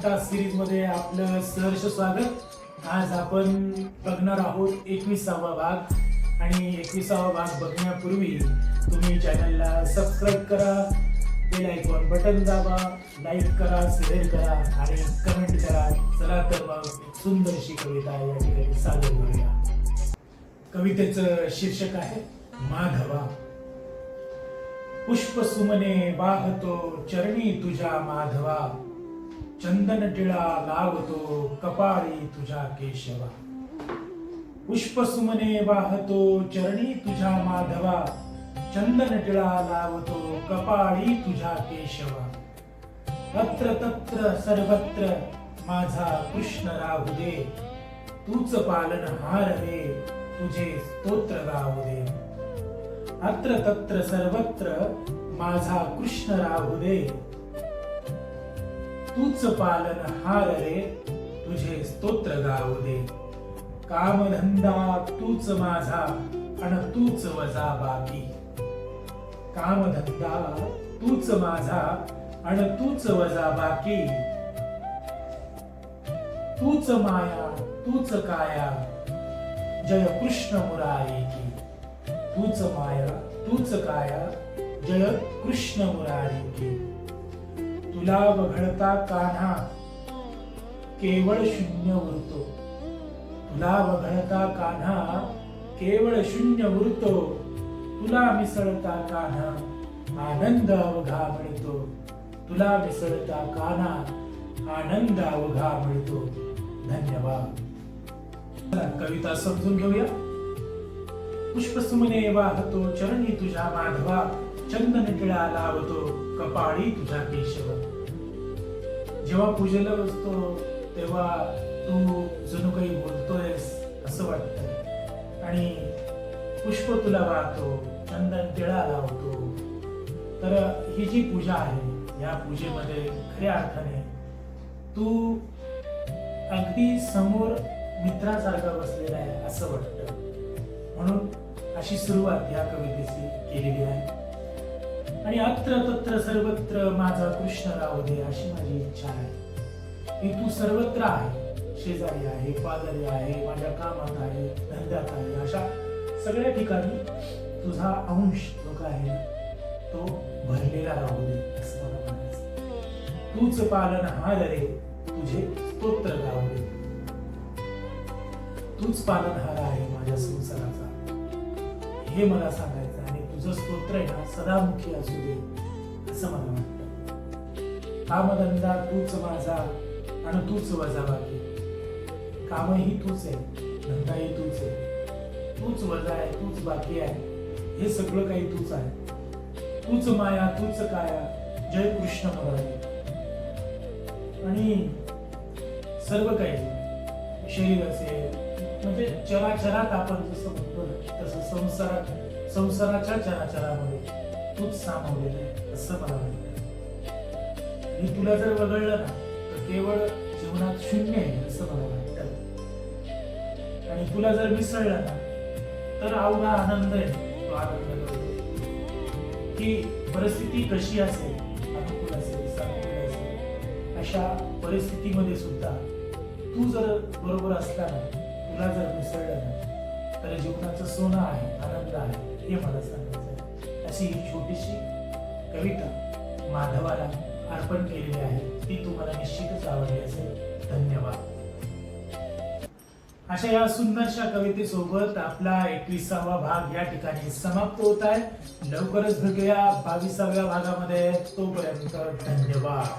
Podcast series मध्ये आपलं सहर्ष स्वागत। आज आपण बघणार आहोत 21वा भाग आणि 21वा भाग बघण्यापूर्वी तुम्ही चॅनलला सबस्क्राईब करा, बेल आयकॉन बटन दाबा, लाईक करा, शेअर करा आणि कमेंट करा। चला तर मग एक सुंदरशी कविता या ठिकाणी सादर करूया। कवितेचं शीर्षक आहे माधवा। पुष्प सुमने वाहतो चरणी तुझ्या माधवा, चंदन टिळा लावतो कपाळी तुझ्या केशवा। पुष्प सुमने वाहतो चरणी तुझ्या माधवा, चंदन टिळा लावतो कपाळी तुझ्या केशवा। तत्र तत्र सर्वत्र माझा कृष्ण राहू दे, तूच पालनहार रे तुझे स्तोत्र गाऊ दे। अत्र तत्र सर्वत्र माझा कृष्ण राहू दे, तूच पालनहार रे तुझे स्तोत्र गाऊ दे। कामधंदा तूच माझा अन तूच वजा बाकी, कामधंदा तूच माझा अन तूच वजा बाकी। तूच माया तूच काया जय कृष्ण मुरारी की, तूच माया तूच काया जय कृष्ण मुरारी की। तुला वघळता कान्हा केवळ शून्य उरतो, तुला वघळता कान्हा केवळ शून्य उरतो। तुला मिसळता कान्हा आनंद अवघा मिळतो, तुला मिसळता कान्हा आनंद अवघा मिळतो। धन्यवाद। कविता समजून घेऊया। पुष्पसुमने वाहतो चरणी तुझ्या माधवा, चंदन टिळा लावतो कपाळी तुझ्या केशव। जेव्हा पूजेला बसतो तेव्हा तू जणू काही बोलतोयस असं वाटतं, आणि पुष्प तुला वाहतो, चंदन टिळा लावतो। तर ही जी पूजा आहे या पूजेमध्ये खऱ्या अर्थाने तू अगदी समोर मित्रासारखा बसलेला आहे असं वाटतं। म्हणून अशी सुरुवात या कवितेची केलेली आहे। आणि अत्र तत्र सर्वत्र माझा कृष्ण राहू दे अशी माझी इच्छा आहे की तू सर्वत्र आहे, शेजारी आहे, पाजारी आहे, माझ्या कामात आहे, धंद्यात आहे, अशा सगळ्या ठिकाणी तुझा अंश जो काय आहे तो भरलेला राहू दे असं मला म्हणायचं। तूच पालनहार रे तुझे स्तोत्र गाऊ दे, तूच पालनहार आहे माझ्या संसाराचा हे मला सांगायचं, आणि तुझं स्तोत्र आहे ना सदामुखी असू दे असं मला वाटतं। कामधंदा तूच माझा आणि तूच वजा बाकी, कामही तूच आहे, धंदाही तूच आहे, तूच वजा आहे, तूच बाकी आहे, हे सगळं काही तूच आहे। तूच माया तूच काया जय कृष्ण मुरारी। आणि सर्व काही शरीर असेल म्हणजे चराचरात आपण जसं म्हणतो ना तसं संसाराच्या चराचरामध्ये तूच सामावलेलं आहे असं मला वाटतं। आणि तुला जर वगळलं ना तर केवळ जीवनात शून्य आहे असं मला वाटतं, आणि तुला जर मिसळलं ना तर अवघा आनंद आहे। तो आनंद करतो की परिस्थिती कशी असेल, अनुकूल असेल, सानुकूल असेल, अशा परिस्थितीमध्ये सुद्धा तू जर बरोबर असला ना, तुला जर मिसळलं ना तर जीवनाचं सोनं आहे, आनंद आहे हे मला सांगायचं आहे। अशी ही छोटीशी कविता माधवाला अर्पण केलेली आहे, ती तुम्हाला निश्चितच आवडली असेल। धन्यवाद। अशा या सुंदरशा कवितेसोबत आपला 21वा भाग या ठिकाणी समाप्त होत आहे। लवकरच भेटूया 22व्या भागामध्ये, तोपर्यंत धन्यवाद।